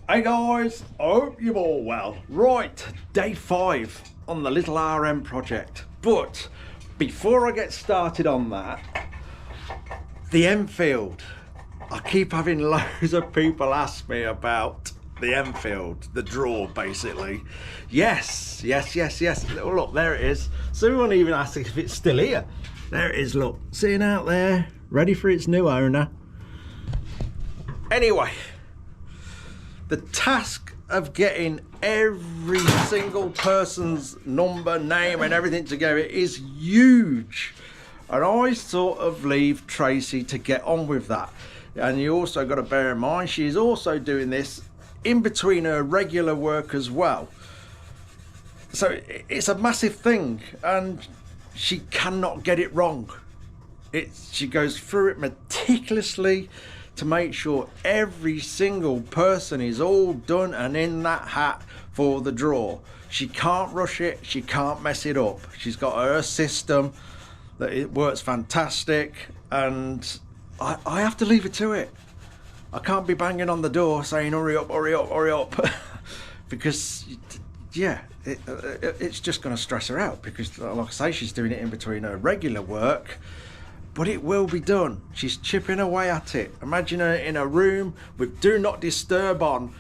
Hey guys, I hope you're all well. Right, day 5 on the little RM project. But before I get started on that, the Enfield. I keep having loads of people ask me about the Enfield, the draw basically. Yes. Oh, look, there it is. Someone even asked if it's still here. There it is, look, sitting out there, ready for its new owner. Anyway, the task of getting every single person's number, name and everything together is huge. And I sort of leave Tracy to get on with that. And you also got to bear in mind, she's also doing this in between her regular work as well. So it's a massive thing and she cannot get it wrong. She goes through it meticulously to make sure every single person is all done and in that hat for the draw. She can't rush it, she can't mess it up. She's got her system that it works fantastic, and I have to leave it to it. I can't be banging on the door saying hurry up, hurry up, hurry up because yeah, it's just going to stress her out, because like I say, she's doing it in between her regular work. But it will be done. She's chipping away at it. Imagine her in a room with do not disturb on.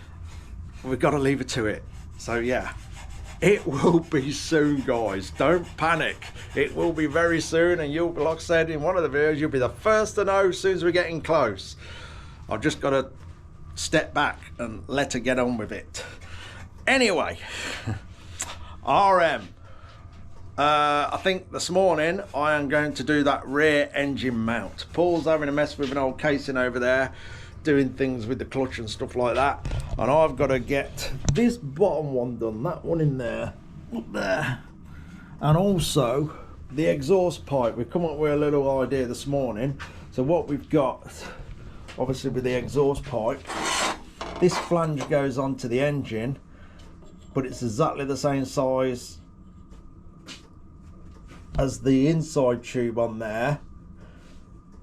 We've got to leave her to it. So yeah, it will be soon, guys. Don't panic. It will be very soon, and you'll, like I said in one of the videos, you'll be the first to know as soon as we're getting close. I've just got to step back and let her get on with it. Anyway, RM. I think this morning I am going to do that rear engine mount. Paul's having a mess with an old casing over there, doing things with the clutch and stuff like that, and I've got to get this bottom one done, that one in there, up there, and also the exhaust pipe. We've come up with a little idea this morning. So what we've got, obviously with the exhaust pipe, this flange goes onto the engine, but it's exactly the same size as the inside tube on there,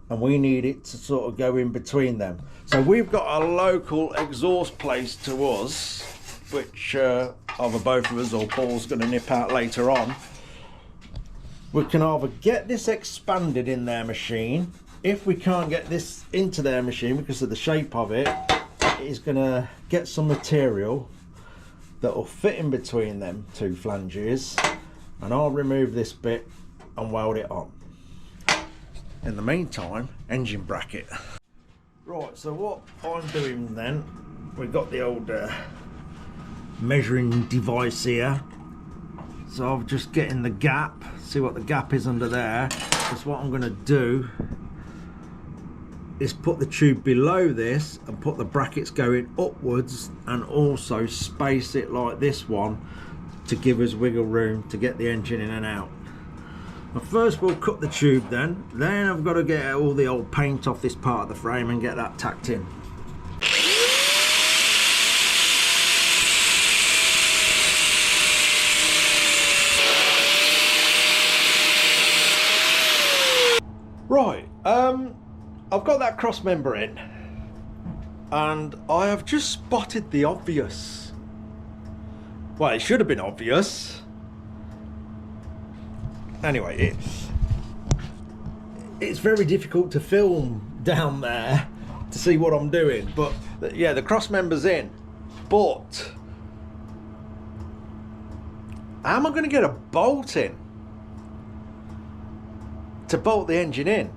and we need it to sort of go in between them. So we've got a local exhaust place to us, which either both of us or Paul's going to nip out later on. We can either get this expanded in their machine. If we can't get this into their machine because of the shape of it, it's going to get some material that will fit in between them two flanges, and I'll remove this bit and weld it on. In the meantime, engine bracket. Right, so what I'm doing then, we've got the old measuring device here. So I'm just getting the gap, see what the gap is under there. Because what I'm going to do is put the tube below this and put the brackets going upwards, and also space it like this one to give us wiggle room to get the engine in and out. But first we'll cut the tube, then I've got to get all the old paint off this part of the frame and get that tacked in. Right, I've got that cross member in, and I have just spotted the obvious. Well, it should have been obvious. Anyway, it's very difficult to film down there to see what I'm doing, but yeah, the cross member's in, but how am I going to get a bolt in to bolt the engine in?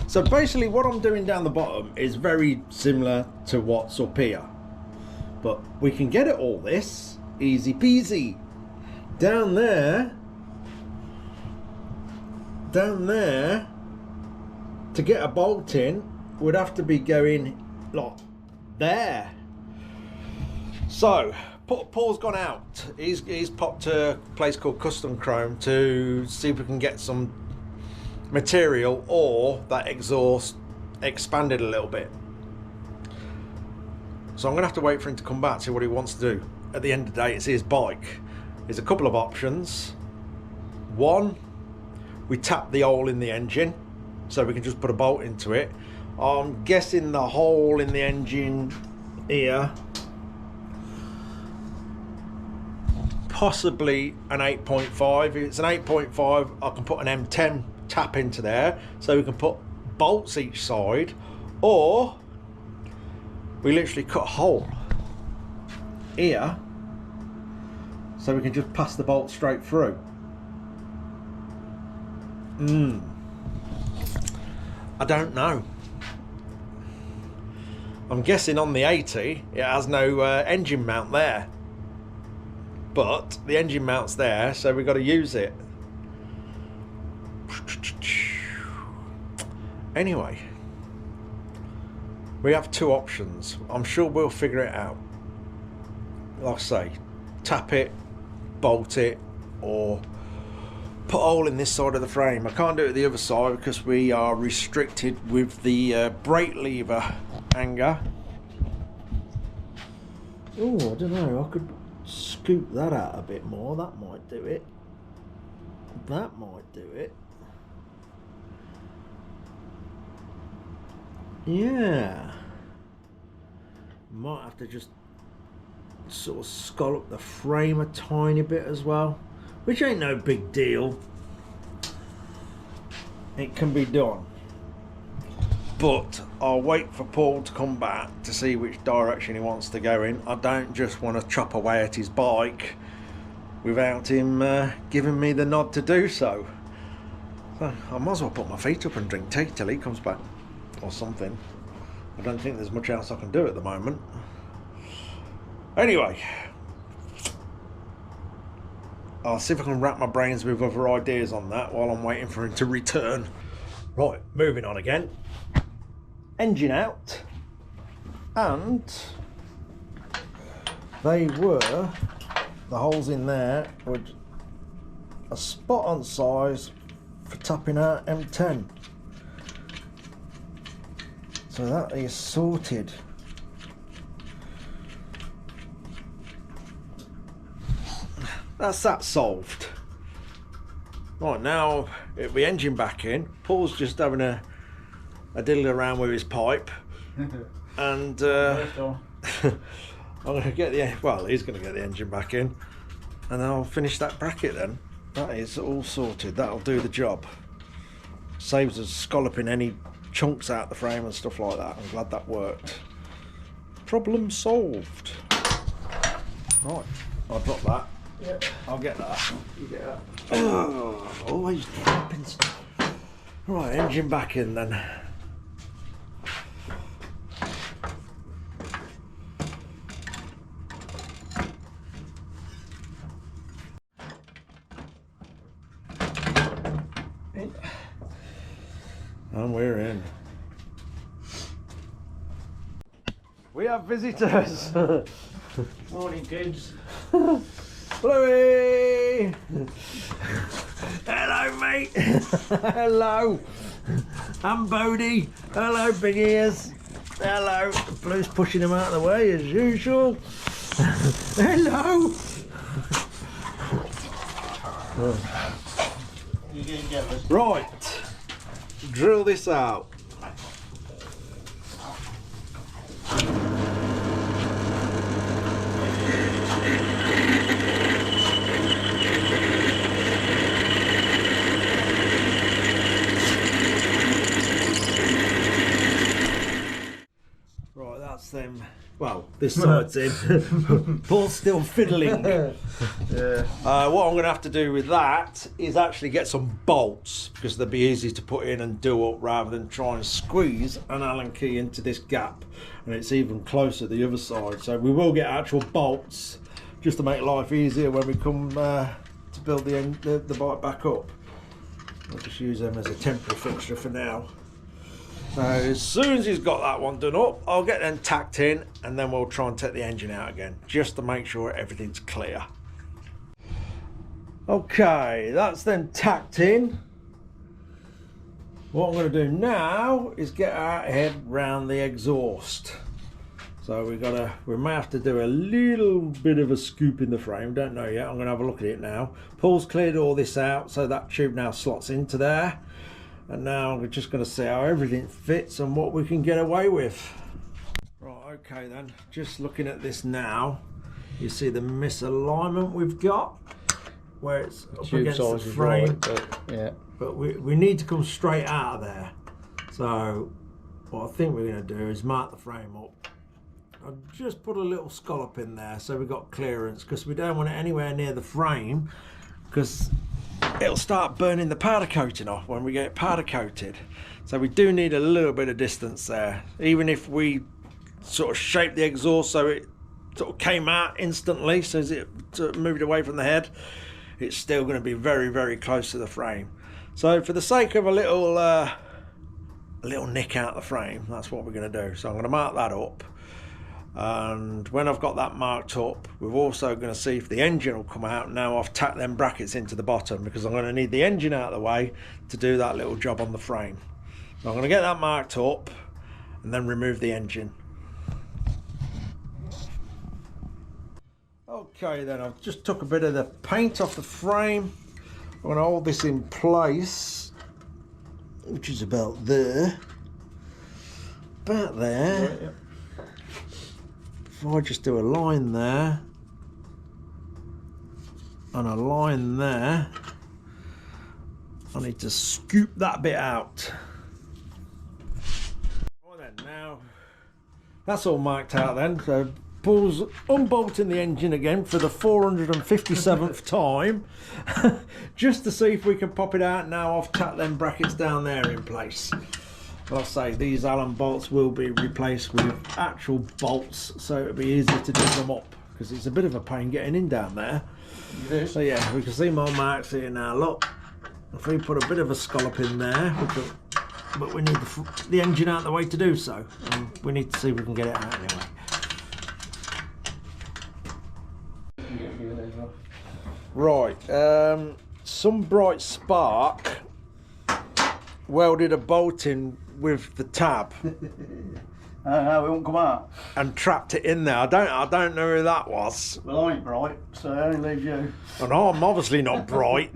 So basically what I'm doing down the bottom is very similar to what's up here, but we can get it all this easy peasy. Down there to get a bolt in would have to be going like there. So Paul's gone out, he's popped to a place called Custom Chrome to see if we can get some material or that exhaust expanded a little bit. So I'm gonna have to wait for him to come back, see what he wants to do. At the end of the day, it's his bike. There's a couple of options. One, we tap the hole in the engine so we can just put a bolt into it. I'm guessing the hole in the engine here possibly an 8.5. If it's an 8.5, I can put an M10 tap into there, so we can put bolts each side, or we literally cut a hole here so we can just pass the bolt straight through. I don't know. I'm guessing on the 80 it has no engine mount there, but the engine mount's there, so we've got to use it. Anyway, we have two options. I'm sure we'll figure it out. Like I say, tap it, bolt it, or put a hole in this side of the frame. I can't do it the other side because we are restricted with the brake lever hanger. Oh, I don't know, I could scoop that out a bit more. That might do it. That might do it. Yeah. Might have to just sort of scallop the frame a tiny bit as well, which ain't no big deal. It can be done. But I'll wait for Paul to come back to see which direction he wants to go in. I don't just want to chop away at his bike without him giving me the nod to do so. So I might as well put my feet up and drink tea till he comes back, or something. I don't think there's much else I can do at the moment. Anyway, I'll see if I can wrap my brains with other ideas on that while I'm waiting for him to return. Right, moving on again. Engine out, and they were, the holes in there were a spot on size for tapping out M10. So that is sorted. That's that solved. Right, now it'll be engine back in. Paul's just having a diddle around with his pipe, and I'm going to get the, well, he's going to get the engine back in, and then I'll finish that bracket then. That is all sorted. That'll do the job. Saves us scalloping any chunks out the frame and stuff like that. I'm glad that worked. Problem solved. Right, I'll drop that. Yep. I'll get that. You get that. Oh, always dropping stuff. Right, engine back in then. And we're in. We have visitors. Morning, kids. Bluey! Hello, mate. Hello. I'm Bodie. Hello, big ears. Hello. Blue's pushing him out of the way as usual. Hello. You getting jealous? Right. Drill this out. Right, that's them. Well, this side's in. Paul's still fiddling. Yeah. What I'm going to have to do with that is actually get some bolts, because they'll be easy to put in and do up rather than try and squeeze an Allen key into this gap, and it's even closer the other side. So we will get actual bolts just to make life easier when we come to build the bike back up. I'll just use them as a temporary fixture for now. So as soon as he's got that one done up, I'll get them tacked in, and then we'll try and take the engine out again, just to make sure everything's clear. Okay, that's then tacked in. What I'm going to do now is get our head round the exhaust. So we may have to do a little bit of a scoop in the frame, don't know yet. I'm going to have a look at it now. Paul's cleared all this out, so that tube now slots into there. And now we're just going to see how everything fits and what we can get away with. Right, okay then, just looking at this now. You see the misalignment we've got where it's up Tube against the size is frame. right, but yeah. But we need to come straight out of there. So what I think we're going to do is mark the frame up. I'll just put a little scallop in there so we've got clearance, because we don't want it anywhere near the frame, because it'll start burning the powder coating off when we get it powder coated. So we do need a little bit of distance there. Even if we sort of shape the exhaust so it sort of came out instantly, so as it sort of moved away from the head, it's still going to be very, very close to the frame. So for the sake of a little nick out the frame, that's what we're going to do. So I'm going to mark that up, and when I've got that marked up, we're also going to see if the engine will come out. Now I've tacked them brackets into the bottom, because I'm going to need the engine out of the way to do that little job on the frame. So I'm going to get that marked up and then remove the engine. Okay, then I've just took a bit of the paint off the frame. I'm going to hold this in place, which is about there. About there. Right, yeah. If I just do a line there and a line there, I need to scoop that bit out. Right then, now that's all marked out then. So unbolting the engine again for the 457th time, just to see if we can pop it out. Now I've tacked them brackets down there in place. Like I say, these Allen bolts will be replaced with actual bolts, so it'll be easier to dig them up, because it's a bit of a pain getting in down there. So yeah, we can see my marks here now. Look, if we put a bit of a scallop in there, but we need the engine out of the way to do so, and we need to see if we can get it out anyway. Right, some bright spark welded a bolt in with the tab No, it won't come out. and trapped it in there. I don't know who that was. Well, I ain't bright, so I only leave you. And I'm obviously not bright,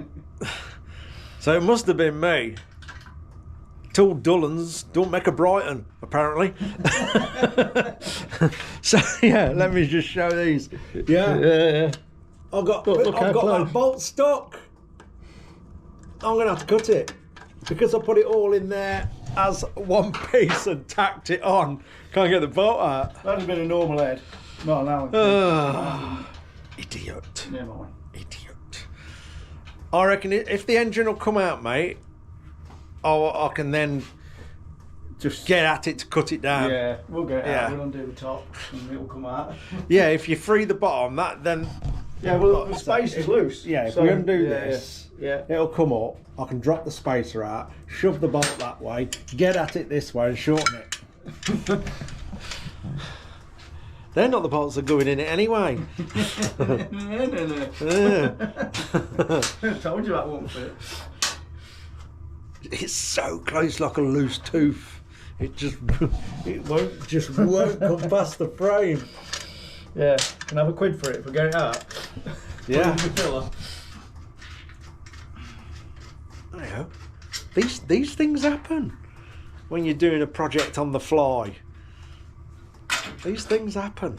so it must have been me. Tall dullens don't make a Brighton, apparently. So yeah, let me just show these. Yeah. I've got that bolt stuck. I'm gonna have to cut it, because I put it all in there as one piece and tacked it on. Can't get the bolt out. That'd have been a normal head, not an Allen. Idiot. Never mind. Idiot. I reckon if the engine will come out, mate, I can then just get at it to cut it down. Yeah, we'll get it Yeah. out. We'll undo the top and it'll come out. Yeah, if you free the bottom, that then. Yeah, well, the space is loose. Yeah, if so, we undo yeah, this, yeah. it'll come up. I can drop the spacer out, shove the bolt that way, get at it this way and shorten it. They're not the bolts that are going in it anyway. No. Yeah. Told you that won't fit. It's so close, like a loose tooth. It won't come past the frame. Yeah, can I have a quid for it if we get it out? Yeah. Put it in the filler. There you go. These things happen when you're doing a project on the fly. These things happen.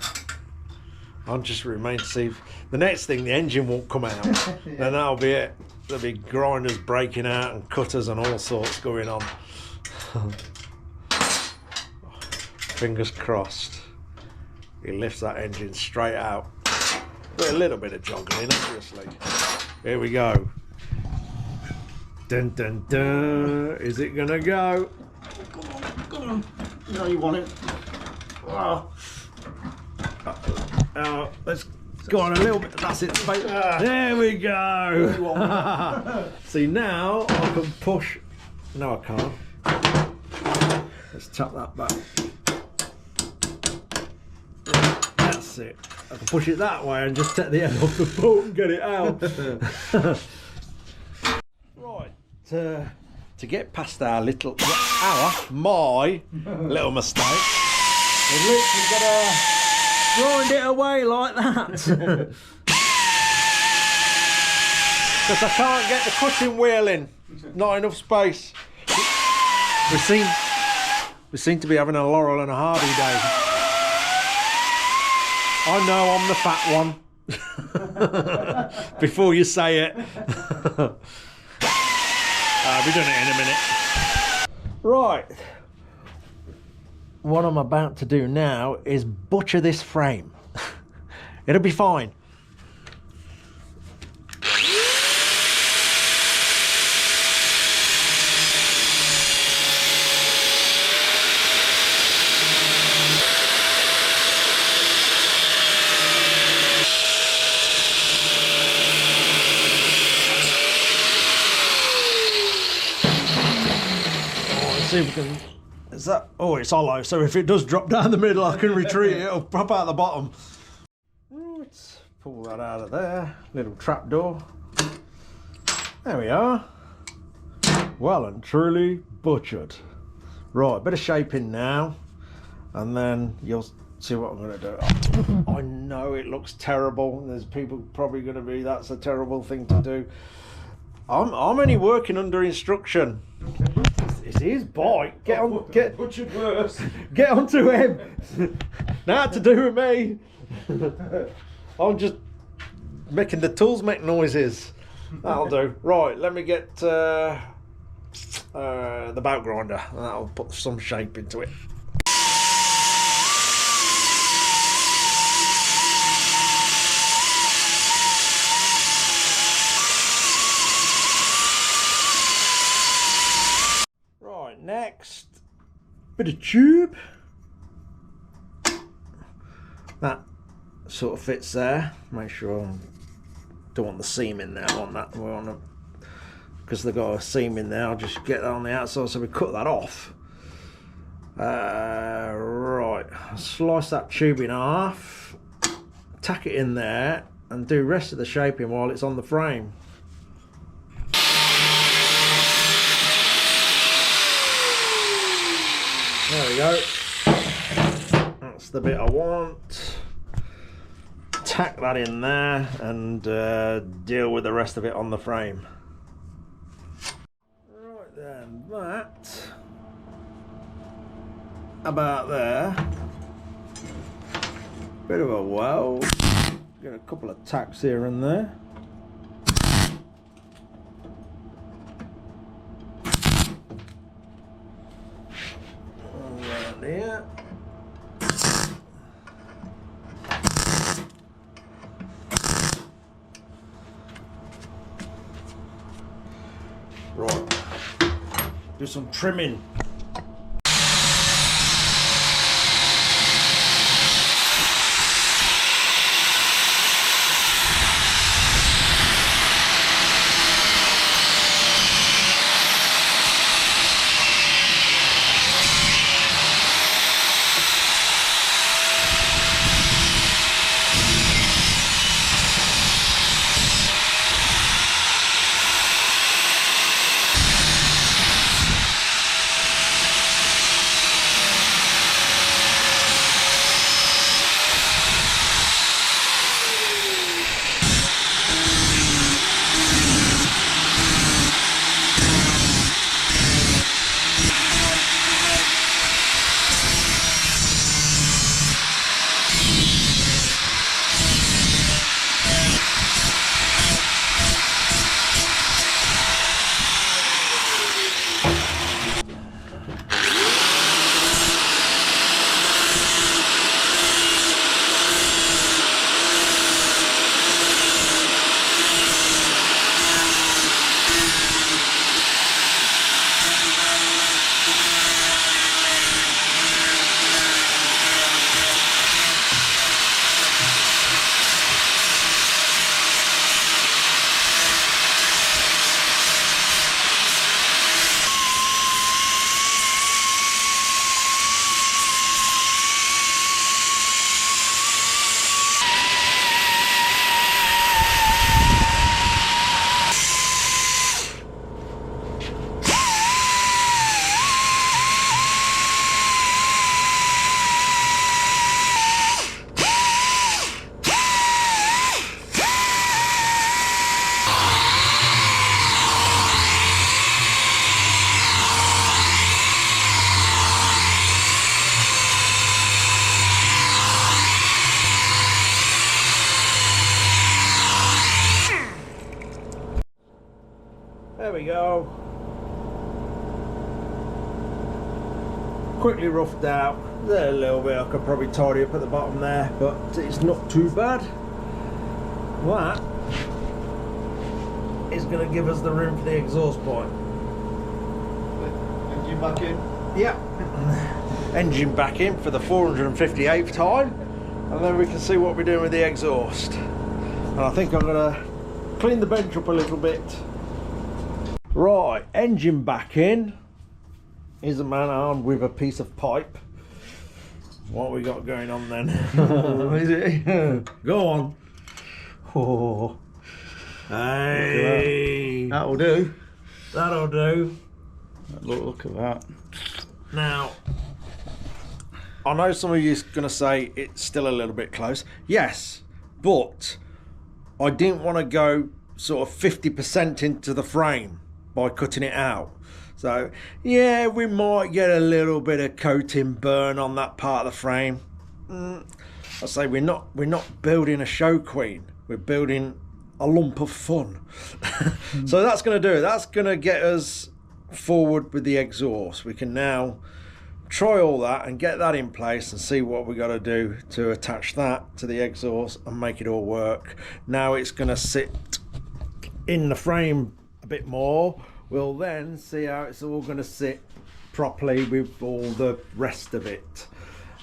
I'll just remain to see if the next thing, the engine won't come out. Yeah. Then that'll be it. There'll be grinders breaking out and cutters and all sorts going on. Fingers crossed. He lifts that engine straight out. With a little bit of joggling, obviously. Here we go. Dun dun dun. Is it gonna go? Come on. You know you want it. Oh. Let's go on a little bit. That's it. There we go. See, now I can push. No, I can't. Let's tap that back. That's it. I can push it that way and just take the end off the bolt and get it out. Right. To get past my little mistake, we've literally got to grind it away like that. Because I can't get the cutting wheel in. Not enough space. We seem to be having a Laurel and a Hardy day. I know I'm the fat one. Before you say it. I'll be doing it in a minute. Right. What I'm about to do now is butcher this frame. It'll be fine. See if we can. Is that? Oh, it's hollow. So if it does drop down the middle, I can retreat it. It'll pop out the bottom. Let's pull that out of there. Little trap door. There we are. Well and truly butchered. Right, bit of shaping now, and then you'll see what I'm going to do. I know it looks terrible. There's people probably going to be. That's a terrible thing to do. I'm only working under instruction. It's his bike. Get on. Get butchered worse. Get onto him. Nothing to do with me. I'm just making the tools make noises. That'll do. Right. Let me get the bout grinder. That'll put some shape into it. Next, bit of tube. That sort of fits there. Make sure I don't want the seam in there on that. We want to, because they've got a seam in there. I'll just get that on the outside. So we cut that off. Right, I'll slice that tube in half, tack it in there, and do the rest of the shaping while it's on the frame. There we go. That's the bit I want. Tack that in there and deal with the rest of it on the frame. Right then, that about there. Bit of a weld. Get a couple of tacks here and there. Here. Right, do some trimming. we go. Quickly roughed out. There's a little bit I could probably tidy up at the bottom there, but it's not too bad. That is going to give us the room for the exhaust point. Engine back in. Yeah. Engine back in for the 458th time, and then we can see what we're doing with the exhaust. And I think I'm going to clean the bench up a little bit. Right, engine back in. Here's a man armed with a piece of pipe. What we got going on then? Is it? Go on. Oh. Hey. That'll do. That'll do. Look at that. Now, I know some of you are going to say it's still a little bit close. Yes, but I didn't want to go sort of 50% into the frame by cutting it out. So, yeah, we might get a little bit of coating burn on that part of the frame. I say we're not building a show queen. We're building a lump of fun. So that's going to do it. That's going to get us forward with the exhaust. We can now try all that and get that in place and see what we got to do to attach that to the exhaust and make it all work. Now it's going to sit in the frame a bit more. We'll then see how it's all going to sit properly with all the rest of it.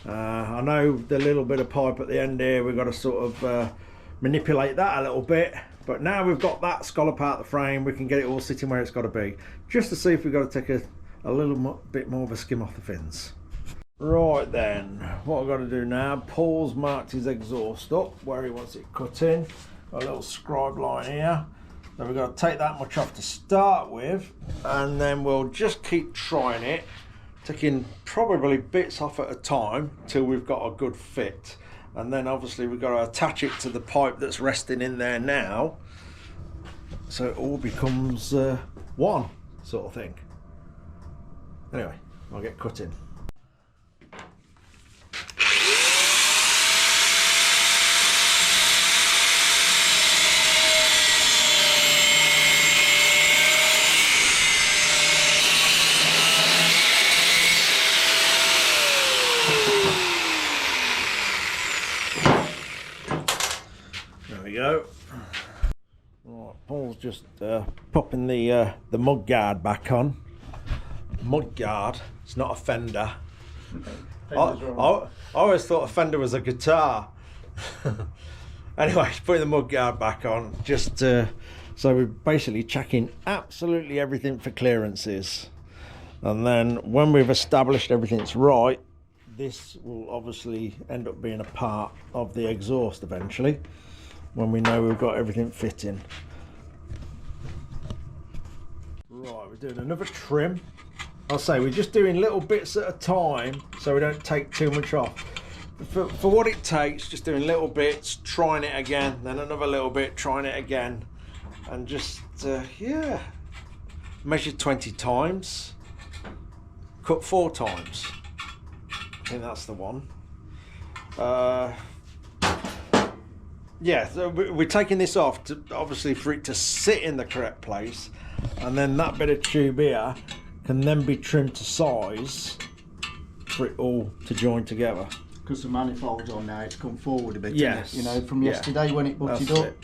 I know the little bit of pipe at the end here, we've got to sort of manipulate that a little bit, but now we've got that scallop out the frame, we can get it all sitting where it's got to be, just to see if we've got to take a little bit more of a skim off the fins. Right then, what I've got to do now, Paul's marked his exhaust up where he wants it cut in. Got a little scribe line here. So we've got to take that much off to start with, and then we'll just keep trying it, taking probably bits off at a time till we've got a good fit. And then obviously we've got to attach it to the pipe that's resting in there now, so it all becomes one sort of thing. Anyway, I'll get cutting. There we go. Right, Paul's just popping the mud guard back on. Mud guard, it's not a fender. I always thought a fender was a guitar. Anyway, putting the mud guard back on, just so we're basically checking absolutely everything for clearances. And then when we've established everything's right, this will obviously end up being a part of the exhaust eventually, when we know we've got everything fitting. Right, we're doing another trim. I'll say we're just doing little bits at a time so we don't take too much off. For what it takes, just doing little bits, trying it again, then another little bit, trying it again, and just, yeah, measure 20 times, cut 4 times. I think that's the one. Yeah, so we're taking this off to, obviously, for it to sit in the correct place, and then that bit of tube here can then be trimmed to size for it all to join together. Because the manifold's on now, it's come forward a bit. Yes. You know, from yesterday when it butted That's up. it.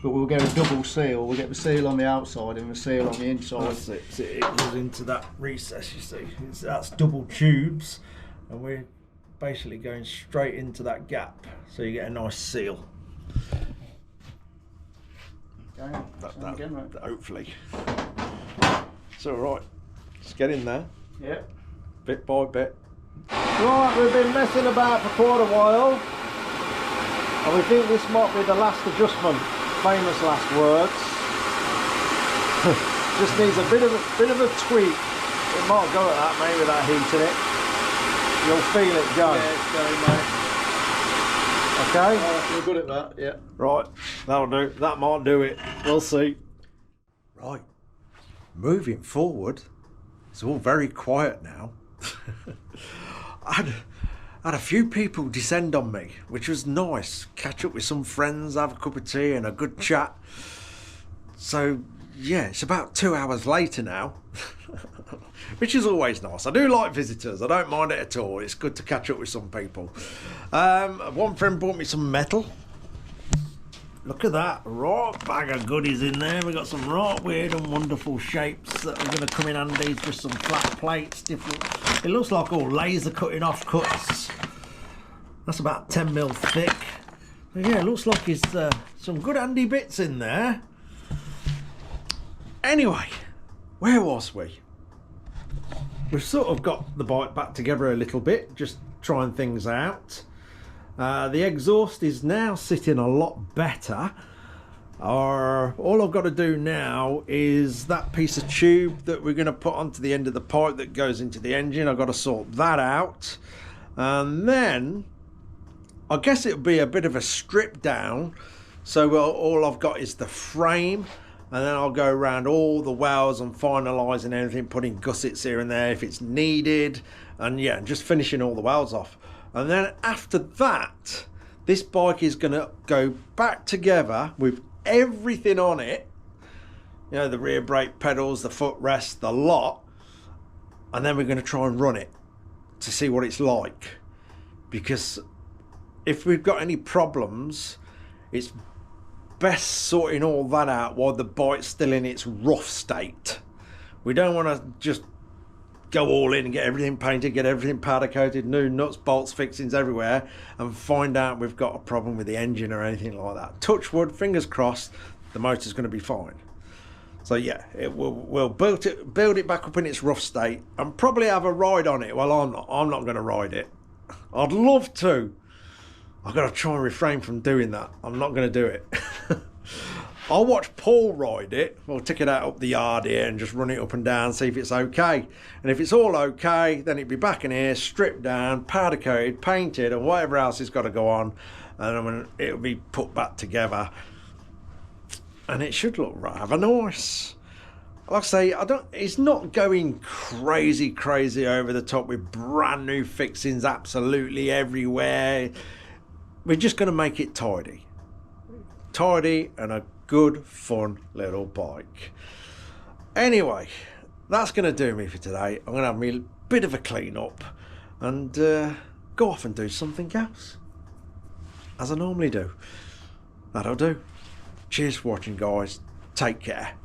But we'll get a double seal. We'll get the seal on the outside and the seal on the inside. That's it. So it goes into that recess, you see. That's double tubes, and we're basically going straight into that gap, so you get a nice seal. Okay. Hopefully. It's all right. Just get in there. Yeah. Bit by bit. Right, we've been messing about for quite a while, and we think this might be the last adjustment. Famous last words. Just needs a bit of a tweak. It might go at that, maybe, without heating it. You'll feel it go. Yeah, it's going, mate. Okay. We're good at that. Yeah. Right, that'll do. That might do it. We'll see. Right. Moving forward, it's all very quiet now. I had a few people descend on me, which was nice. Catch up with some friends, have a cup of tea and a good chat. So, yeah, it's about 2 hours later now, which is always nice. I do like visitors. I don't mind it at all. It's good to catch up with some people. One friend bought me some metal. Look at that, right bag of goodies in there. We've got some right weird and wonderful shapes that are going to come in handy. Just some flat plates, different. It looks like all laser cutting off cuts. That's about 10mm thick. Yeah, it looks like there's some good handy bits in there. Anyway, where was we? We've sort of got the bike back together a little bit, just trying things out. The exhaust is now sitting a lot better. All I've got to do now is that piece of tube that we're going to put onto the end of the pipe that goes into the engine. I've got to sort that out. And then I guess it'll be a bit of a strip down. So all I've got is the frame. And then I'll go around all the wells and finalising everything, putting gussets here and there if it's needed. And yeah, just finishing all the wells off. And then after that, this bike is going to go back together with everything on it. You know, the rear brake pedals, the footrest, the lot. And then we're going to try and run it to see what it's like. Because if we've got any problems, it's best sorting all that out while the bike's still in its rough state. We don't want to just go all in and get everything painted, get everything powder coated, new nuts, bolts, fixings everywhere, and find out we've got a problem with the engine or anything like that. Touch wood, fingers crossed, the motor's going to be fine. So yeah, we'll build it back up in its rough state and probably have a ride on it. Well, I'm not going to ride it. I'd love to. I've got to try and refrain from doing that. I'm not going to do it. I'll watch Paul ride it. We'll take it out up the yard here and just run it up and down, see if it's okay. And if it's all okay, then it'll be back in here, stripped down, powder coated, painted, and whatever else has got to go on. And it'll be put back together. And it should look rather nice. Like I say, it's not going crazy over the top with brand new fixings absolutely everywhere. We're just going to make it tidy. Tidy and a good, fun little bike. Anyway, that's going to do me for today. I'm going to have me a bit of a clean up and go off and do something else, as I normally do. That'll do. Cheers for watching, guys. Take care.